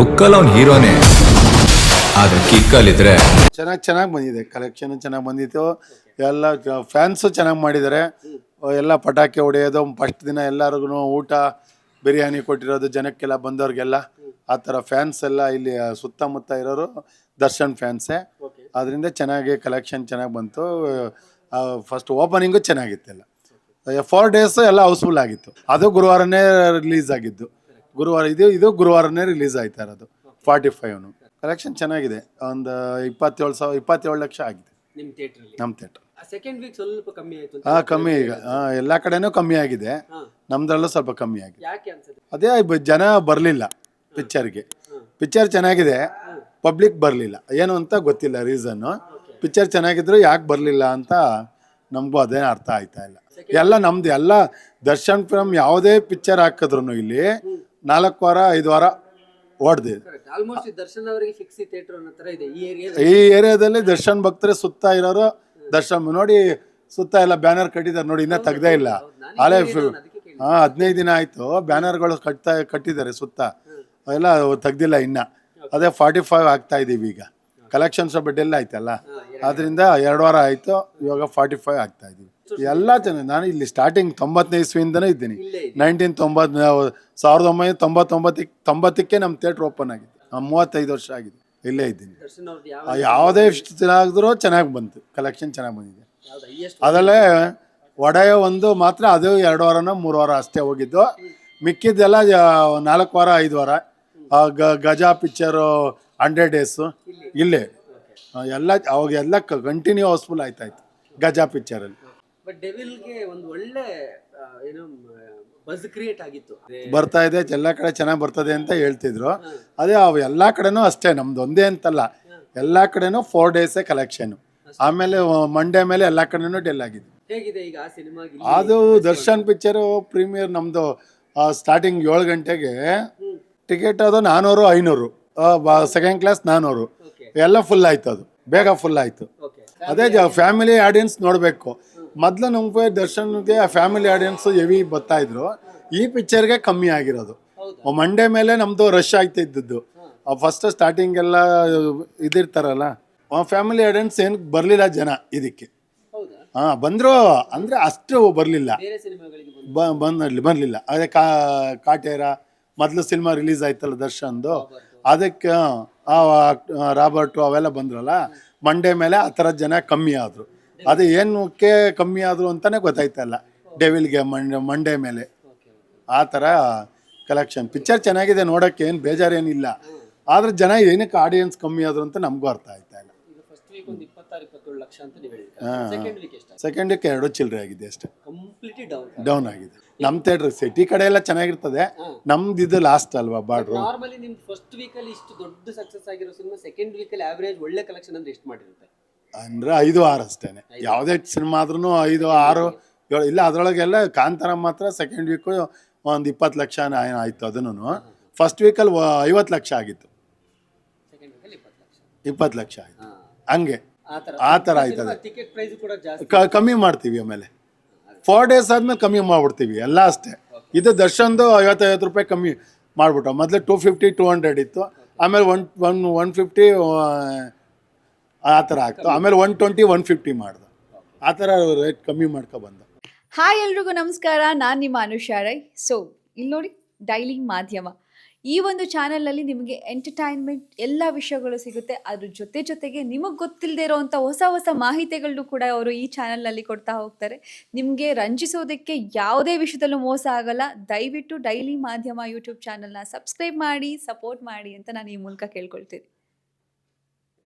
ಲುಕ್ಕಲ್ಲಿ ಅವ್ನು ಹೀರೋನೇ, ಆದ್ರೆ ಕಿಕ್ಕಲ್ಲಿದ್ರೆ ಚೆನ್ನಾಗಿ ಬಂದಿದೆ. ಕಲೆಕ್ಷನ್ ಚೆನ್ನಾಗಿ ಬಂದಿತ್ತು. ಎಲ್ಲ ಫ್ಯಾನ್ಸು ಚೆನ್ನಾಗಿ ಮಾಡಿದ್ದಾರೆ. ಎಲ್ಲ ಪಟಾಕಿ ಹೊಡೆಯೋದು, ಫಸ್ಟ್ ದಿನ ಎಲ್ಲರಿಗೂ ಊಟ ಬಿರಿಯಾನಿ ಕೊಟ್ಟಿರೋದು ಜನಕ್ಕೆಲ್ಲ ಬಂದವ್ರಿಗೆಲ್ಲ. ಆ ಥರ ಫ್ಯಾನ್ಸ್ ಎಲ್ಲ ಇಲ್ಲಿ ಸುತ್ತಮುತ್ತ ಇರೋರು ದರ್ಶನ್ ಫ್ಯಾನ್ಸೇ. ಅದರಿಂದ ಚೆನ್ನಾಗಿ ಕಲೆಕ್ಷನ್ ಚೆನ್ನಾಗಿ ಬಂತು. ಫಸ್ಟ್ ಓಪನಿಂಗು ಚೆನ್ನಾಗಿತ್ತೆಲ್ಲ. 4 ಡೇಸು ಎಲ್ಲ ಹೌಸ್ಫುಲ್ ಆಗಿತ್ತು. ಅದು ಗುರುವಾರನೇ ರಿಲೀಸ್ ಆಗಿದ್ದು. ಇದು ಗುರುವಾರನೇ ರಿಲೀಸ್ ಆಯ್ತಾ ಇರೋದು 45. ಕಲೆಕ್ಷನ್ ಚೆನ್ನಾಗಿದೆ. ಒಂದು 27 ಲಕ್ಷ ಆಗಿದೆ ನಿಮ್ಮ ಥಿಯೇಟರ್ ನಮ್ಮ ಥಿಯೇಟರ್. ಸೆಕೆಂಡ್ ವೀಕ್ ಸ್ವಲ್ಪ ಕಮ್ಮಿ ಆಯ್ತು ಕಮ್ಮಿ ಈಗ ಎಲ್ಲ ಕಡೆನೂ ಕಮ್ಮಿ ಆಗಿದೆ. ನಮ್ದ್ರಲ್ಲೂ ಸ್ವಲ್ಪ ಕಮ್ಮಿ ಆಗಿದೆ. ಯಾಕೆ ಅನ್ಸುತ್ತೆ? ಅದೇ ಜನ ಬರಲಿಲ್ಲ ಪಿಕ್ಚರ್ಗೆ. ಪಿಕ್ಚರ್ ಚೆನ್ನಾಗಿದೆ, ಪಬ್ಲಿಕ್ ಬರಲಿಲ್ಲ. ಏನು ಅಂತ ಗೊತ್ತಿಲ್ಲ ರೀಸನ್ನು. ಪಿಕ್ಚರ್ ಚೆನ್ನಾಗಿದ್ರು ಯಾಕೆ ಬರಲಿಲ್ಲ ಅಂತ ನಮಗೂ ಅದೇ ಅರ್ಥ ಆಯ್ತಾ ಇಲ್ಲ. ಎಲ್ಲ ನಮ್ದು ಎಲ್ಲ ದರ್ಶನ್ ಫಿಲ್ಮ್ ಯಾವುದೇ ಪಿಕ್ಚರ್ ಹಾಕಿದ್ರು ಇಲ್ಲಿ 4 ವಾರ 5 ವಾರ ಓಡ್ದಿದೆ. ಆಲ್ಮೋಸ್ಟ್ ದರ್ಶನ್ ಅವರಿಗೆ ಫಿಕ್ಸ್ ಥಿಯೇಟರ್ ಅನ್ನೋ ತರ ಇದೆ ಈ ಏರಿಯಾದಲ್ಲಿ. ದರ್ಶನ್ ಭಕ್ತರೇ ಸುತ್ತ ಇರೋರು. ದರ್ಶನ್ ನೋಡಿ ಸುತ್ತ ಎಲ್ಲ ಬ್ಯಾನರ್ ಕಟ್ಟಿದ್ದಾರೆ ನೋಡಿ, ಇನ್ನೂ ತೆಗ್ದೇ ಇಲ್ಲ. ಅಲ್ಲೇ 15 ದಿನ ಆಯ್ತು ಬ್ಯಾನರ್ಗಳು ಕಟ್ಟಿದ್ದಾರೆ ಸುತ್ತ, ಎಲ್ಲ ತೆಗ್ದಿಲ್ಲ ಇನ್ನ. ಅದೇ 45 ಆಗ್ತಾ ಇದೀವಿ ಈಗ. ಕಲೆಕ್ಷನ್ ಸ್ವಲ್ಪ ಡೆಲ್ ಆಯ್ತಲ್ಲ, ಅದರಿಂದ 2 ವಾರ ಆಯ್ತು. ಇವಾಗ 45 ಆಗ್ತಾ ಇದೀವಿ. ಎಲ್ಲ ಚೆನ್ನಾಗಿ. ನಾನು ಇಲ್ಲಿ ಸ್ಟಾರ್ಟಿಂಗ್ 90ನೇ ಇಸ್ವಿಯಿಂದನೂ ಇದ್ದೀನಿ. 1999ಕ್ಕೆ ನಮ್ಮ ಥಿಯೇಟ್ರ್ ಓಪನ್ ಆಗಿದೆ. 35 ವರ್ಷ ಆಗಿದೆ ಇಲ್ಲೇ ಇದ್ದೀನಿ. ಯಾವುದೇ ದಿನ ಆಗಿದ್ರೂ ಚೆನ್ನಾಗಿ ಬಂತು, ಕಲೆಕ್ಷನ್ ಚೆನ್ನಾಗಿ ಬಂದಿದೆ. ಅದರಲ್ಲೇ ಒಡೆಯ ಒಂದು ಮಾತ್ರ ಅದು 2 ವಾರನೋ 3 ವಾರ ಅಷ್ಟೇ ಹೋಗಿದ್ದು. ಮಿಕ್ಕಿದ್ದೆಲ್ಲ 4 ವಾರ 5 ವಾರ. ಗಜಾ ಪಿಕ್ಚರು 100 ಡೇಸು ಇಲ್ಲೇ ಎಲ್ಲ ಅವಾಗೆಲ್ಲ ಕಂಟಿನ್ಯೂ ಹೌಸ್ಫುಲ್ ಆಯ್ತಾಯ್ತು ಗಜಾ ಪಿಕ್ಚರಲ್ಲಿ. ಬಟ್ ಡೆವಿಲ್ಗೆ ಒಂದು ಒಳ್ಳೆ ಏನೋ ಬಸ್ ಕ್ರಿಯೇಟ್ ಆಗಿತ್ತು. ಬರ್ತಾ ಇದೆ, ಎಲ್ಲ ಕಡೆ ಚೆನ್ನಾಗಿ ಬರ್ತದೆ ಅಂತ ಹೇಳ್ತಿದ್ರು. ಅದೇ ಅವು ಎಲ್ಲ ಕಡೆನೂ ಅಷ್ಟೇ, ನಮ್ದು ಒಂದೇ ಅಂತಲ್ಲ, ಎಲ್ಲ ಕಡೆನೂ 4 ಡೇಸೇ ಕಲೆಕ್ಷನ್. ಆಮೇಲೆ ಮಂಡೇ ಮೇಲೆ ಎಲ್ಲ ಕಡೆನೂ ಡೆಲ್ ಆಗಿದೆ. ಹೇಗಿದೆ ಈಗ ಆ ಸಿನಿಮಾ? ಅದು ದರ್ಶನ್ ಪಿಕ್ಚರು ಪ್ರೀಮಿಯರ್ ನಮ್ಮದು ಸ್ಟಾರ್ಟಿಂಗ್ 7 ಗಂಟೆಗೆ ಟಿಕೆಟ್ ಅದು 400-500, ಸೆಕೆಂಡ್ ಕ್ಲಾಸ್ 400 ಎಲ್ಲ ಫುಲ್ ಆಯ್ತು. ಅದು ಬೇಗ ಫುಲ್ ಆಯ್ತು. ಅದೇ ಫ್ಯಾಮಿಲಿ ಆಡಿಯನ್ಸ್ ನೋಡಬೇಕು. ಮೊದಲು ನಮಗೆ ದರ್ಶನ್ಗೆ ಫ್ಯಾಮಿಲಿ ಆಡಿಯನ್ಸ್ ಹೆವಿ ಬರ್ತಾ ಇದ್ರು. ಈ ಪಿಕ್ಚರ್ಗೆ ಕಮ್ಮಿ ಆಗಿರೋದು. ಮಂಡೇ ಮೇಲೆ ನಮ್ಮದು ರಶ್ ಆಗ್ತಿದ್ದದ್ದು. ಫಸ್ಟ್ ಸ್ಟಾರ್ಟಿಂಗ್ ಎಲ್ಲ ಇದಿರ್ತಾರಲ್ಲ, ಫ್ಯಾಮಿಲಿ ಆಡಿಯನ್ಸ್ ಏನು ಬರಲಿಲ್ಲ ಜನ ಇದಕ್ಕೆ. ಬಂದರು ಅಂದರೆ ಅಷ್ಟು ಬರಲಿಲ್ಲ, ಬರಲಿಲ್ಲ. ಅದೇ ಕಾಟೇರ ಮೊದಲು ಸಿನಿಮಾ ರಿಲೀಸ್ ಆಯ್ತಲ್ಲ ದರ್ಶನ್ದು, ಅದಕ್ಕೆ ರಾಬರ್ಟು ಅವೆಲ್ಲ ಬಂದ್ರಲ್ಲ. ಮಂಡೇ ಮೇಲೆ ಆ ಥರ ಜನ ಕಮ್ಮಿ ಆದರು. ಅದು ಏನಕ್ಕೆ ಕಮ್ಮಿ ಆದರು ಅಂತಲೇ ಗೊತ್ತಾಯ್ತಲ್ಲ ಡೆವಿಲ್ಗೆ ಮಂಡೇ ಮೇಲೆ. ಆ ಥರ ಕಲೆಕ್ಷನ್. ಪಿಕ್ಚರ್ ಚೆನ್ನಾಗಿದೆ, ನೋಡೋಕ್ಕೆ ಏನು ಬೇಜಾರೇನಿಲ್ಲ. ಆದರೆ ಜನ ಏನಕ್ಕೆ ಆಡಿಯನ್ಸ್ ಕಮ್ಮಿ ಆದರು ಅಂತ ನಮಗೂ ಅರ್ಥ ಆಯ್ತಾ ಇಲ್ಲ. ಸೆಕೆಂಡ್ ವೀಕ್ 2 ಚಿಲ್ಲರೆ ಆಗಿದೆ ಅಷ್ಟೇ, ಡೌನ್ ಆಗಿದೆ. ನಮ್ಮ ಥಿಯೇಟರ್ ಸಿಟಿ ಕಡೆ ಎಲ್ಲ ಚೆನ್ನಾಗಿರ್ತದೆ, ನಮ್ದು ಇದು ಲಾಸ್ಟ್ ಅಲ್ವಾ ಬಾರ್ಡ್ರು. ನಾರ್ಮಲಿ ನಿಮ್ ಫಸ್ಟ್ ವೀಕ್ ಅಲ್ಲಿ ಇಷ್ಟು ದೊಡ್ಡ ಸಕ್ಸಸ್ ಆಗಿರೋ ಸಿನಿಮಾ ಸೆಕೆಂಡ್ ವೀಕ್ ಅಲ್ಲಿ ಆವರೇಜ್ ಒಳ್ಳೆ ಕಲೆಕ್ಷನ್ ಅಂದ್ರೆ ಎಷ್ಟು ಮಾಡಿರುತ್ತೆ? ಅಂದರೆ 5-6 ಅಷ್ಟೇನೆ. ಯಾವುದೇ ಸಿನಿಮಾ ಆದ್ರೂ 5-6 7 ಇಲ್ಲ. ಅದರೊಳಗೆಲ್ಲ ಕಾಂತಾರ ಮಾತ್ರ ಸೆಕೆಂಡ್ ವೀಕು ಒಂದು 20 ಲಕ್ಷ ಆಯಿತು. ಅದನ್ನು ಫಸ್ಟ್ ವೀಕಲ್ಲಿ 50 ಲಕ್ಷ ಆಗಿತ್ತು, 20 ಲಕ್ಷ ಆಯಿತು. ಹಂಗೆ ಆ ಥರ ಆಯ್ತದೆ. ಟಿಕೆಟ್ ಪ್ರೈಸ್ ಕೂಡ ಜಾಸ್ತಿ ಕಮ್ಮಿ ಮಾಡ್ತೀವಿ. ಆಮೇಲೆ 4 ಡೇಸ್ ಆದ್ಮೇಲೆ ಕಮ್ಮಿ ಮಾಡ್ಬಿಡ್ತೀವಿ ಎಲ್ಲ ಅಷ್ಟೇ. ಇದು ದರ್ಶನ್ದು 50 ರೂಪಾಯಿ ಕಮ್ಮಿ ಮಾಡ್ಬಿಟ್ಟು. ಮೊದಲು 250-200 ಇತ್ತು, ಆಮೇಲೆ 150 ಆ ಥರ ಆಗ್ತು. ಆಮೇಲೆ 120-150 ಮಾಡ್ದು. ಆ ಥರ ರೇಟ್ ಕಮ್ಮಿ ಬಂದ. ಹಾಯ್ ಎಲ್ರಿಗೂ ನಮಸ್ಕಾರ, ನಾನು ನಿಮ್ಮ ಅನುಷಾ ರೈ. ಸೊ ಇಲ್ಲಿ ನೋಡಿ, ಡೈಲಿ ಮಾಧ್ಯಮ ಈ ಒಂದು ಚಾನಲಲ್ಲಿ ನಿಮಗೆ ಎಂಟರ್ಟೈನ್ಮೆಂಟ್ ಎಲ್ಲ ವಿಷಯಗಳು ಸಿಗುತ್ತೆ. ಅದ್ರ ಜೊತೆಗೆ ನಿಮಗೆ ಗೊತ್ತಿಲ್ಲದೆ ಇರೋವಂಥ ಹೊಸ ಮಾಹಿತಿಗಳನ್ನು ಕೂಡ ಅವರು ಈ ಚಾನಲ್ನಲ್ಲಿ ಕೊಡ್ತಾ ಹೋಗ್ತಾರೆ. ನಿಮಗೆ ರಂಜಿಸೋದಕ್ಕೆ ಯಾವುದೇ ವಿಷಯದಲ್ಲೂ ಮೋಸ ಆಗಲ್ಲ. ದಯವಿಟ್ಟು ಡೈಲಿ ಮಾಧ್ಯಮ ಯೂಟ್ಯೂಬ್ ಚಾನಲ್ನ ಸಬ್ಸ್ಕ್ರೈಬ್ ಮಾಡಿ, ಸಪೋರ್ಟ್ ಮಾಡಿ ಅಂತ ನಾನು ಈ ಮೂಲಕ ಕೇಳ್ಕೊಳ್ತೀನಿ.